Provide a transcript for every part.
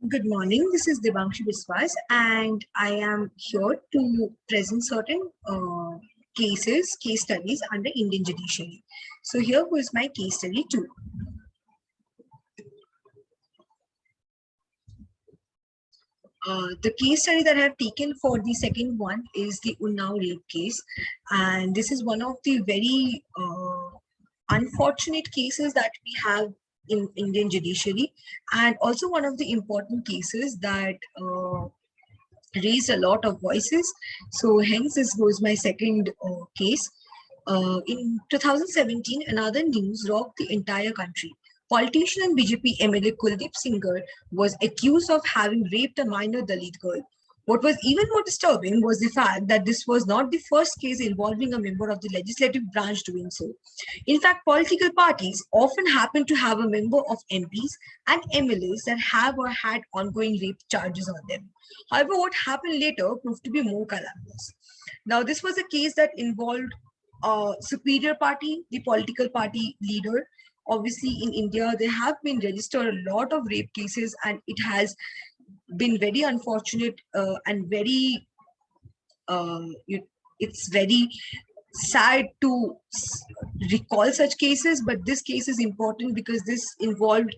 Good morning. This is Debankshi Biswas, and I am here to present certain case studies under Indian judiciary. So here was my case study two. The case study that I have taken for the second one is the Unnao rape case, and this is one of the very unfortunate cases that we have in Indian judiciary, and also one of the important cases that raised a lot of voices. So hence this was my second case. In 2017, another news rocked the entire country. Politician and BJP MLA Kuldeep Singh was accused of having raped a minor Dalit girl. What was even more disturbing was the fact that this was not the first case involving a member of the legislative branch doing so. In fact, political parties often happen to have a member of MPs and MLAs that have or had ongoing rape charges on them. However, what happened later proved to be more calamitous. Now, this was a case that involved a superior party, the political party leader. Obviously, in India, there have been registered a lot of rape cases, and it has been very unfortunate and very it's very sad to recall such cases, but this case is important because this involved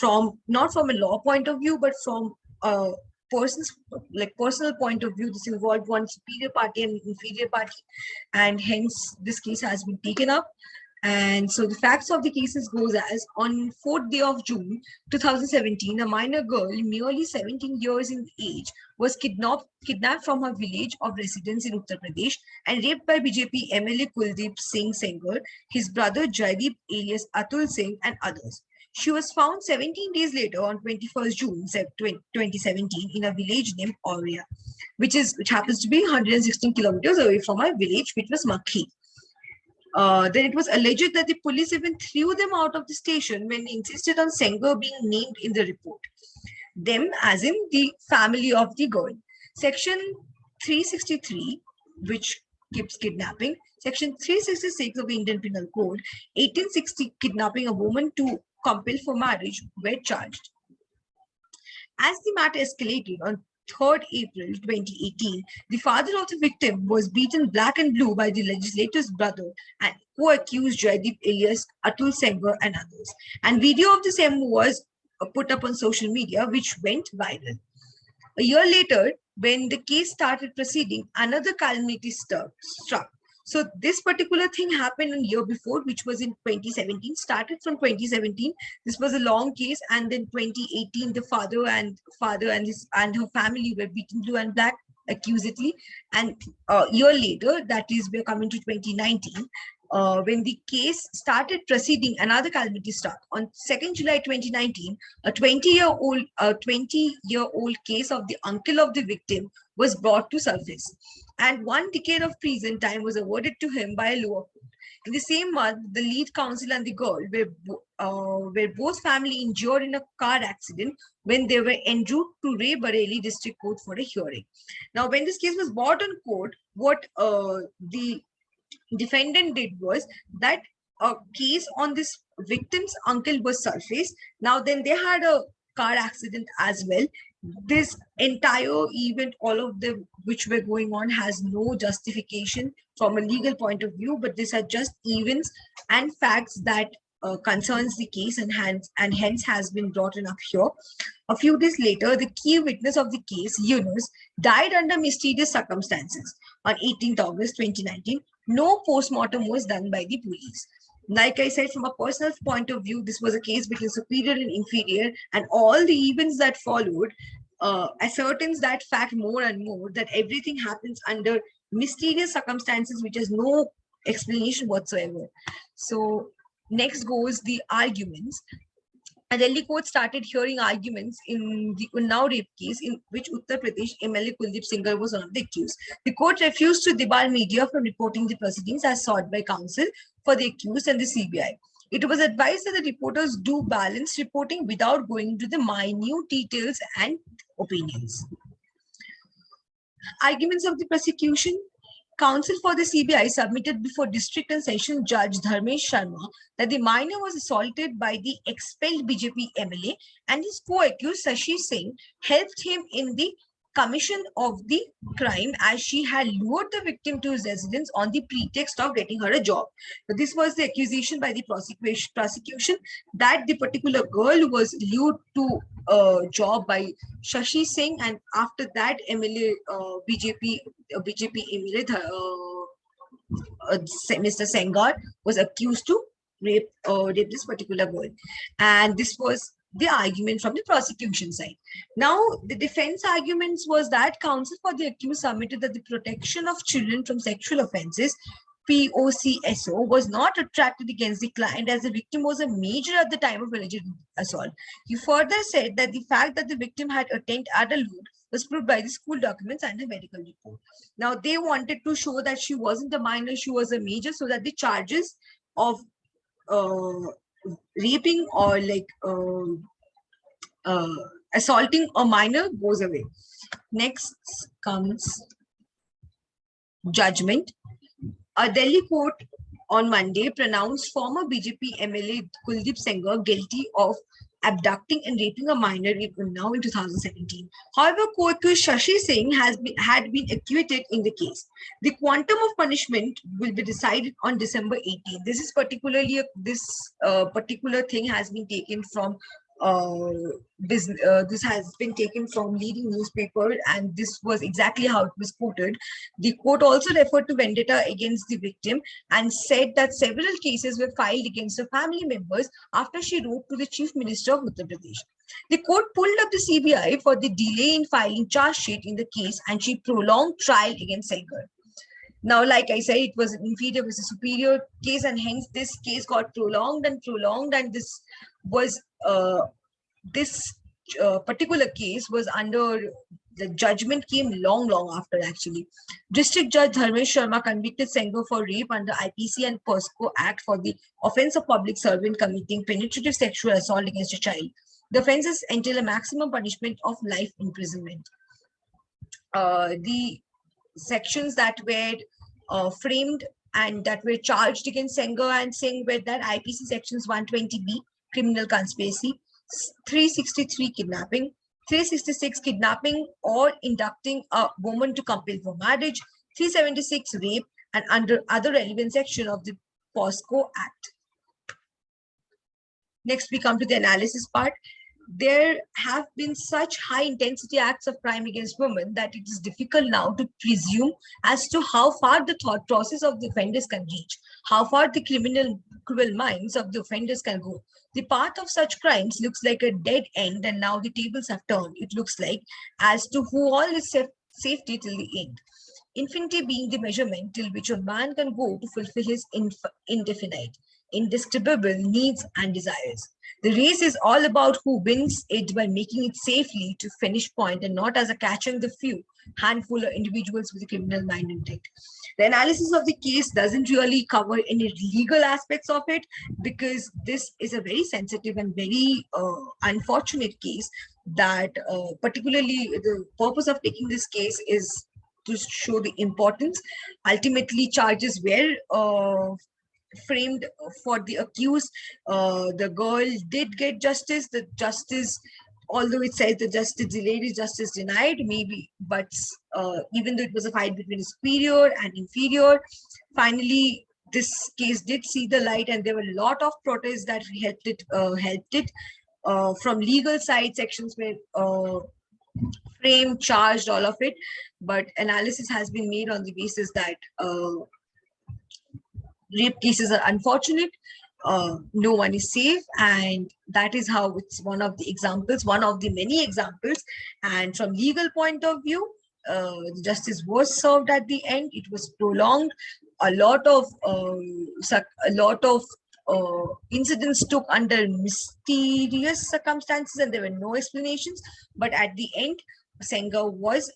from not from a law point of view but from a person's personal point of view. This involved one superior party and inferior party, and hence this case has been taken up. And so the facts of the cases goes as on 4th day of June 2017, a minor girl merely 17 years in age was kidnapped from her village of residence in Uttar Pradesh and raped by BJP MLA Kuldeep Singh Sengar, his brother Jaideep alias Atul Singh, and others. She was found 17 days later on 21st June 2017 in a village named Auria, which happens to be 116 kilometers away from our village, which was Makhi. Then it was alleged that the police even threw them out of the station when they insisted on Sengar being named in the report. Them as in the family of the girl. Section 363, which keeps kidnapping. Section 366 of the Indian Penal Code, 1860, kidnapping a woman to compel for marriage, were charged. As the matter escalated on 3rd April 2018, the father of the victim was beaten black and blue by the legislator's brother and co-accused Jaideep alias Atul Sengar and others. And video of the same was put up on social media, which went viral. A year later, when the case started proceeding, another calamity struck. So this particular thing happened a year before, which was in 2017, started from 2017. This was a long case. And then 2018, the father and her family were beaten blue and black accusedly. And a year later, that is, we're coming to 2019, when the case started proceeding, another calamity struck. On 2nd July 2019, a 20-year-old case of the uncle of the victim was brought to surface, and 1 decade of prison time was awarded to him by a lower court. In the same month, the lead counsel and the girl were both family injured in a car accident when they were en route to Ray Bareilly District Court for a hearing. Now, when this case was brought on court, what the defendant did was that a case on this victim's uncle was surfaced. Now, then they had a car accident as well. This entire event, all of them which were going on, has no justification from a legal point of view, but these are just events and facts that concerns the case, and hence has been brought up here. A few days later, the key witness of the case, Yunus, died under mysterious circumstances on 18th August 2019. No post-mortem was done by the police. Like I said, from a personal point of view, this was a case between superior and inferior, and all the events that followed ascertains that fact more and more, that everything happens under mysterious circumstances which has no explanation whatsoever. So next goes the arguments. A Delhi court started hearing arguments in the Unnao rape case, in which Uttar Pradesh MLA Kuldeep Singh was one of the accused. The court refused to debar media from reporting the proceedings as sought by counsel for the accused and the CBI. It was advised that the reporters do balanced reporting without going into the minute details and opinions. Arguments of the prosecution. Counsel for the CBI submitted before District and Session Judge Dharmesh Sharma that the minor was assaulted by the expelled BJP MLA, and his co-accused Shashi Singh helped him in the commission of the crime, as she had lured the victim to his residence on the pretext of getting her a job. But this was the accusation by the prosecution, that the particular girl was lured to a job by Shashi Singh, and after that MLA BJP MLA Mr. Sengar was accused to rape this particular girl, and this was the argument from the prosecution side. Now, the defense arguments was that counsel for the accused submitted that the protection of children from sexual offences, POCSO, was not attracted against the client, as the victim was a major at the time of alleged assault. He further said that the fact that the victim had attained adulthood was proved by the school documents and the medical report. Now, they wanted to show that she wasn't a minor, she was a major, so that the charges of raping or like assaulting a minor goes away. Next comes judgment. A Delhi court on Monday pronounced former BJP MLA Kuldeep Sengar guilty of abducting and raping a minor now in 2017. However, co-accused Shashi Singh had been acquitted in the case. The quantum of punishment will be decided on December 18. This is particularly this particular thing has been taken from this has been taken from leading newspaper, and this was exactly how it was quoted. The court also referred to vendetta against the victim and said that several cases were filed against her family members after she wrote to the Chief Minister of Uttar Pradesh. The court pulled up the CBI for the delay in filing charge sheet in the case, and she prolonged trial against Sengar. Now, like I said, it was an inferior versus superior case, and hence this case got prolonged, and this was this particular case was under the judgment came long after actually. District Judge Dharmesh Sharma convicted Sengar for rape under IPC and POSCO Act for the offence of public servant committing penetrative sexual assault against a child. The offences entail a maximum punishment of life imprisonment. The sections that were framed and that were charged against Sengar and Singh were that IPC sections 120B, criminal conspiracy, 363 kidnapping, 366 kidnapping or inducting a woman to compel for marriage, 376 rape, and under other relevant section of the POSCO Act. Next, we come to the analysis part. There have been such high intensity acts of crime against women that it is difficult now to presume as to how far the thought process of the offenders can reach, how far the cruel minds of the offenders can go. The path of such crimes looks like a dead end, and now the tables have turned, it looks like, as to who all is safety till the end. Infinity being the measurement till which a man can go to fulfill his indefinite, indescribable needs and desires. The race is all about who wins it by making it safely to finish point, and not as a catching the few handful of individuals with a criminal mind intent. The analysis of the case doesn't really cover any legal aspects of it, because this is a very sensitive and very unfortunate case that particularly the purpose of taking this case is to show the importance. Ultimately, charges were framed for the accused. The girl did get justice. The justice, although it says the justice delayed is justice denied, maybe, but even though it was a fight between superior and inferior, finally this case did see the light, and there were a lot of protests that helped it. From legal side, sections were framed, charged, all of it, but analysis has been made on the basis that rape cases are unfortunate. No one is safe, and that is how it's one of the examples, one of the many examples. And from legal point of view, justice was served at the end. It was prolonged. A lot of incidents took under mysterious circumstances, and there were no explanations. But at the end, Sengar was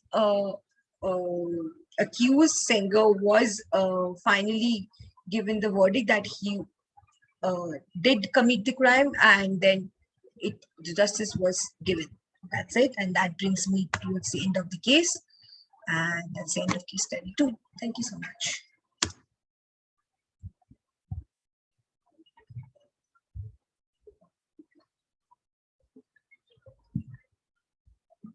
accused. Sengar was finally given the verdict that he did commit the crime, and then the justice was given. That's it, and that brings me towards the end of the case. And that's the end of case study 2. Thank you so much.